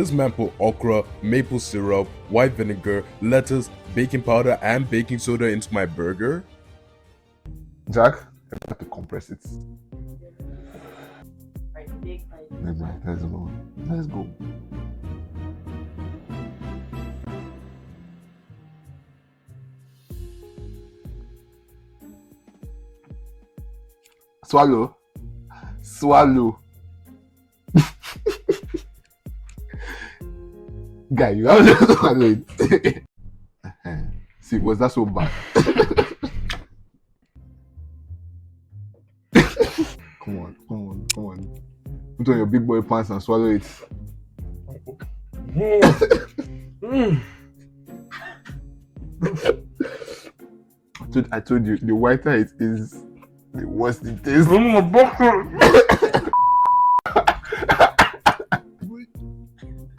This man put okra, maple syrup, white vinegar, lettuce, baking powder, and baking soda into my burger. Jack, I have to compress it. Let's go. Let's go. Swallow. Guy, you have to swallow it. See, was that so bad? Come on. Put on your big boy pants and swallow it. I told you, the whiter it is, the worse it tastes.